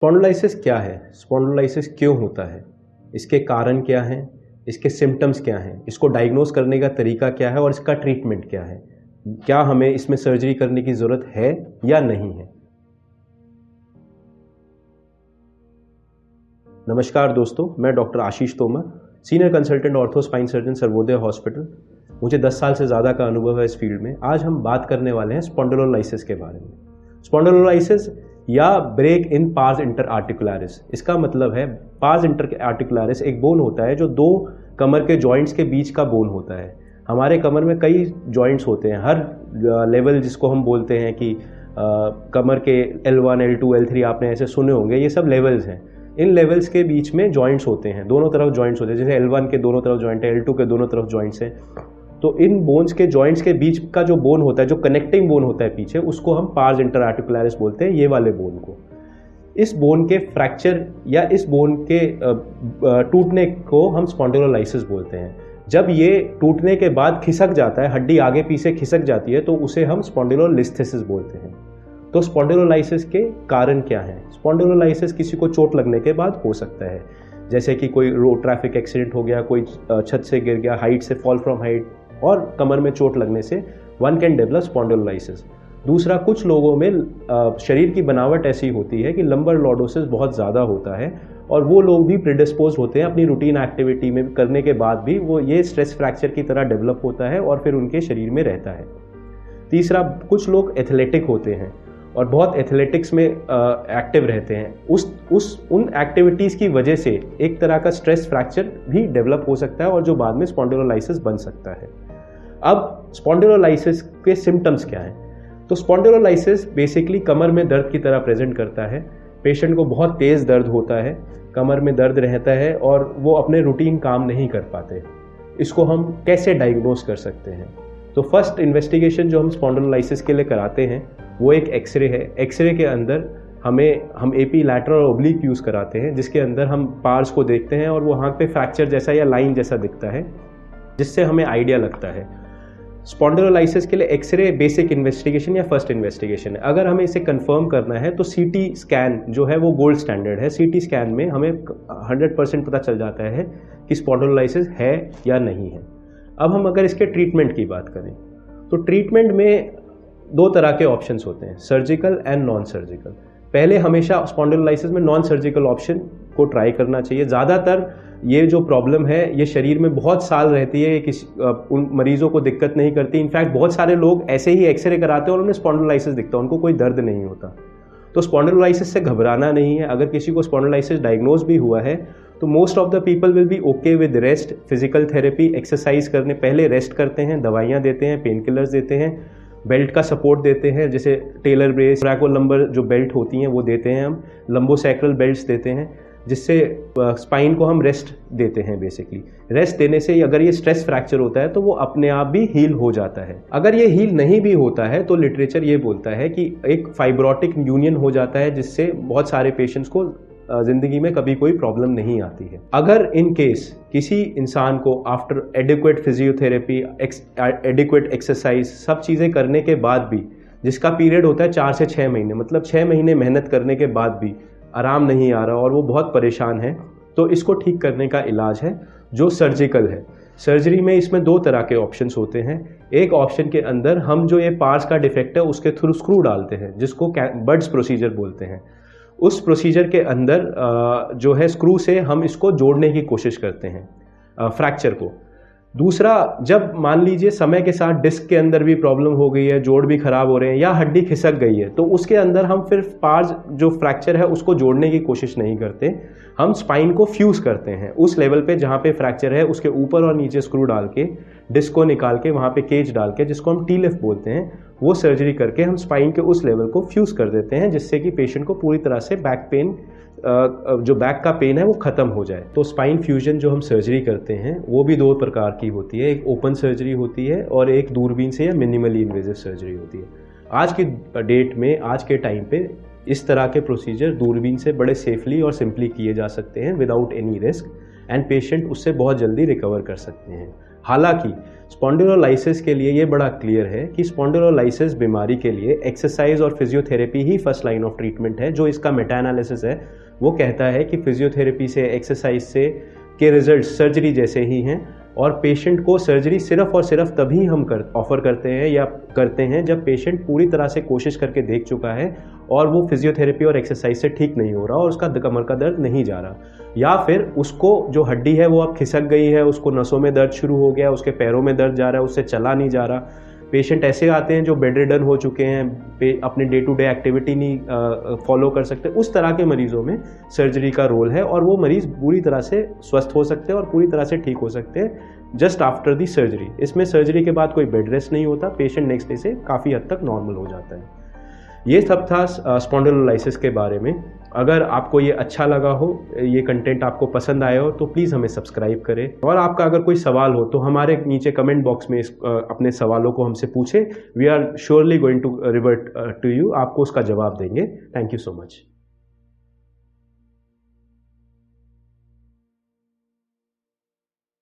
स्पॉन्डिलोलाइसिस क्या है? स्पॉन्डिलोलाइसिस क्यों होता है? इसके कारण क्या हैं? इसके सिम्टम्स क्या हैं? इसको डायग्नोस करने का तरीका क्या है और इसका ट्रीटमेंट क्या है? क्या हमें इसमें सर्जरी करने की ज़रूरत है या नहीं है? नमस्कार दोस्तों, मैं doctor Ashish Tomar, senior consultant ortho spine surgeon Sarvodaya hospital. मुझे 10 साल से ज़्यादा का अनुभव है इस फील्ड में। आज हम बात करने वाले हैं स्पॉन्डिलोलाइसिस के बारे में। स्पॉन्डिलोलाइसिस या ब्रेक इन पार्स इंटर आर्टिकुलरिस, इसका मतलब है पार्स इंटर आर्टिकुलरिस एक बोन होता है जो दो कमर के जॉइंट्स के बीच का बोन होता है। हमारे कमर में कई जॉइंट्स होते हैं, हर लेवल जिसको हम बोलते हैं कि कमर के L1, L2, L3 आपने ऐसे सुने होंगे, ये सब लेवल्स हैं। इन लेवल्स के बीच में जॉइंट्स होते हैं, दोनों तरफ जॉइंट्स होते हैं। जैसे L1 के दोनों तरफ जॉइंट है, L2 के दोनों तरफ जॉइंट्स हैं। तो इन बोन्स के जॉइंट्स के बीच का जो बोन होता है, जो कनेक्टिंग बोन होता है पीछे, उसको हम पार्स इंटर आर्टिकुलरिस बोलते हैं, ये वाले बोन को। इस बोन के फ्रैक्चर या इस बोन के टूटने को हम स्पॉन्डिलोलाइसिस बोलते हैं। जब ये टूटने के बाद खिसक जाता है, हड्डी आगे पीछे खिसक जाती है, तो उसे हम स्पॉन्डिलोलिस्थेसिस बोलते हैं। तो स्पॉन्डिलोलाइसिस के कारण क्या हैं? स्पॉन्डिलोलाइसिस किसी को चोट लगने के बाद हो सकता है, जैसे कि कोई रोड ट्रैफिक एक्सीडेंट हो गया, कोई छत से गिर गया, हाइट से फॉल फ्रॉम हाइट, और कमर में चोट लगने से वन कैन डेवलप स्पॉन्डिलोलाइसिस। दूसरा, कुछ लोगों में शरीर की बनावट ऐसी होती है कि लंबर लॉर्डोसिस बहुत ज़्यादा होता है और वो लोग भी प्रिडिस्पोज होते हैं अपनी रूटीन एक्टिविटी में करने के बाद भी वो ये स्ट्रेस फ्रैक्चर की तरह डेवलप होता है और फिर उनके शरीर में रहता है। तीसरा, कुछ लोग एथलेटिक होते हैं और बहुत एथलेटिक्स में एक्टिव रहते हैं। उन एक्टिविटीज़ की वजह से एक तरह का स्ट्रेस फ्रैक्चर भी डेवलप हो सकता है और जो बाद में स्पॉन्डिलोलाइसिस बन सकता है। अब स्पॉन्डिलोलाइसिस के सिम्टम्स क्या हैं? तो स्पॉन्डिलोलाइसिस बेसिकली कमर में दर्द की तरह प्रेजेंट करता है। पेशेंट को बहुत तेज़ दर्द होता है, कमर में दर्द रहता है और वो अपने रूटीन काम नहीं कर पाते। इसको हम कैसे डायग्नोस कर सकते हैं? तो फर्स्ट इन्वेस्टिगेशन जो हम स्पॉन्डिलोलाइसिस के लिए कराते हैं वो एक एक्सरे है। एक्सरे के अंदर हम AP लैटरल और ओब्लिक यूज़ कराते हैं, जिसके अंदर हम पार्स को देखते हैं और वो वहाँ पे फ्रैक्चर जैसा या लाइन जैसा दिखता है, जिससे हमें आइडिया लगता है। स्पॉन्डिलोलाइसिस के लिए एक्सरे बेसिक इन्वेस्टिगेशन या फर्स्ट इन्वेस्टिगेशन है। अगर हमें इसे कंफर्म करना है तो CT स्कैन जो है वो गोल्ड स्टैंडर्ड है। CT स्कैन में हमें 100% पता चल जाता है कि स्पॉन्डिलोलाइसिस है या नहीं है। अब हम अगर इसके ट्रीटमेंट की बात करें तो ट्रीटमेंट में दो तरह के ऑप्शंस होते हैं, सर्जिकल एंड नॉन सर्जिकल। पहले हमेशा स्पॉन्डिलोलाइसिस में नॉन सर्जिकल ऑप्शन को ट्राई करना चाहिए। ज़्यादातर ये जो प्रॉब्लम है ये शरीर में बहुत साल रहती है, उन मरीजों को दिक्कत नहीं करती। इनफैक्ट बहुत सारे लोग ऐसे ही एक्सरे कराते हैं और उन्हें स्पॉन्डिलोलाइसिस दिखता है, उनको कोई दर्द नहीं होता। तो स्पॉन्डिलोलाइसिस से घबराना नहीं है। अगर किसी को स्पॉन्डिलोलाइसिस डायग्नोज भी हुआ है तो most of the people will be okay with rest, physical therapy, exercise करने पहले रेस्ट करते हैं, दवाइयाँ देते हैं, पेन किलर्स देते हैं, बेल्ट का सपोर्ट देते हैं, जैसे टेलर ब्रेस, ट्रैको लंबर जो बेल्ट होती हैं वो देते हैं, हम लंबोसैक्रल बेल्ट्स देते हैं, जिससे स्पाइन को हम रेस्ट देते हैं। बेसिकली रेस्ट देने से अगर ये स्ट्रेस फ्रैक्चर होता है तो वो अपने आप भी हील हो जाता है। अगर ये हील नहीं भी होता है तो लिटरेचर ये बोलता है कि एक फाइब्रोटिक यूनियन हो जाता है, जिससे बहुत सारे पेशेंट्स को जिंदगी में कभी कोई प्रॉब्लम नहीं आती है। अगर इन केस किसी इंसान को after adequate physiotherapy, adequate exercise, सब चीज़ें करने के बाद भी, जिसका पीरियड होता है 4 से 6 महीने, मतलब 6 महीने मेहनत करने के बाद भी आराम नहीं आ रहा और वो बहुत परेशान है, तो इसको ठीक करने का इलाज है जो सर्जिकल है। सर्जरी में इसमें दो तरह के ऑप्शंस होते हैं। एक ऑप्शन के अंदर हम जो ये पार्स का डिफेक्ट है उसके थ्रू स्क्रू डालते हैं, जिसको बड्स प्रोसीजर बोलते हैं। उस प्रोसीजर के अंदर जो है स्क्रू से हम इसको जोड़ने की कोशिश करते हैं फ्रैक्चर को। दूसरा, जब मान लीजिए समय के साथ डिस्क के अंदर भी प्रॉब्लम हो गई है, जोड़ भी खराब हो रहे हैं या हड्डी खिसक गई है, तो उसके अंदर हम फिर पार्स जो फ्रैक्चर है उसको जोड़ने की कोशिश नहीं करते। हम स्पाइन को फ्यूज़ करते हैं उस लेवल पे जहाँ पे फ्रैक्चर है, उसके ऊपर और नीचे स्क्रू डाल के, डिस्क को निकाल के वहाँ पे केज डाल के, जिसको हम टी-लिफ्ट बोलते हैं, वो सर्जरी करके हम स्पाइन के उस लेवल को फ्यूज़ कर देते हैं, जिससे कि पेशेंट को पूरी तरह से बैक पेन, जो बैक का पेन है वो ख़त्म हो जाए। तो स्पाइन फ्यूजन जो हम सर्जरी करते हैं वो भी दो प्रकार की होती है, एक ओपन सर्जरी होती है और एक दूरबीन से या मिनिमली इन्वेजिव सर्जरी होती है। आज की डेट में, आज के टाइम पे इस तरह के प्रोसीजर दूरबीन से बड़े सेफली और सिंपली किए जा सकते हैं without any risk, and patient उससे बहुत जल्दी रिकवर कर सकते हैं। हालांकि स्पॉन्डिलोलाइसिस के लिए ये बड़ा क्लियर है कि स्पॉन्डिलोलाइसिस बीमारी के लिए एक्सरसाइज और physiotherapy he first line of treatment है। जो इसका मेटा एनालिसिस है वो कहता है कि फिजियोथेरेपी से, एक्सरसाइज से के रिजल्ट सर्जरी जैसे ही हैं और पेशेंट को सर्जरी सिर्फ और सिर्फ तभी हम ऑफर करते हैं या करते हैं जब पेशेंट पूरी तरह से कोशिश करके देख चुका है और वो फिजियोथेरेपी और एक्सरसाइज से ठीक नहीं हो रहा और उसका कमर का दर्द नहीं जा रहा, या फिर उसको जो हड्डी है वो अब खिसक गई है, उसको नसों में दर्द शुरू हो गया, उसके पैरों में दर्द जा रहा है, उससे चला नहीं जा रहा। पेशेंट ऐसे आते हैं जो बेड रिडन हो चुके हैं, अपने डे टू डे एक्टिविटी नहीं फॉलो कर सकते। उस तरह के मरीजों में सर्जरी का रोल है और वो मरीज पूरी तरह से स्वस्थ हो सकते हैं और पूरी तरह से ठीक हो सकते हैं जस्ट आफ्टर दी सर्जरी। इसमें सर्जरी के बाद कोई बेड रेस्ट नहीं होता, पेशेंट नेक्स्ट डे से काफ़ी हद तक नॉर्मल हो जाता है। ये सब था स्पॉन्डिलोलाइसिस के बारे में। अगर आपको ये अच्छा लगा हो, ये कंटेंट आपको पसंद आया हो, तो प्लीज़ हमें सब्सक्राइब करें। और आपका अगर कोई सवाल हो तो हमारे नीचे कमेंट बॉक्स में अपने सवालों को हमसे पूछें। We are surely going to revert to you, आपको उसका जवाब देंगे। Thank you so much.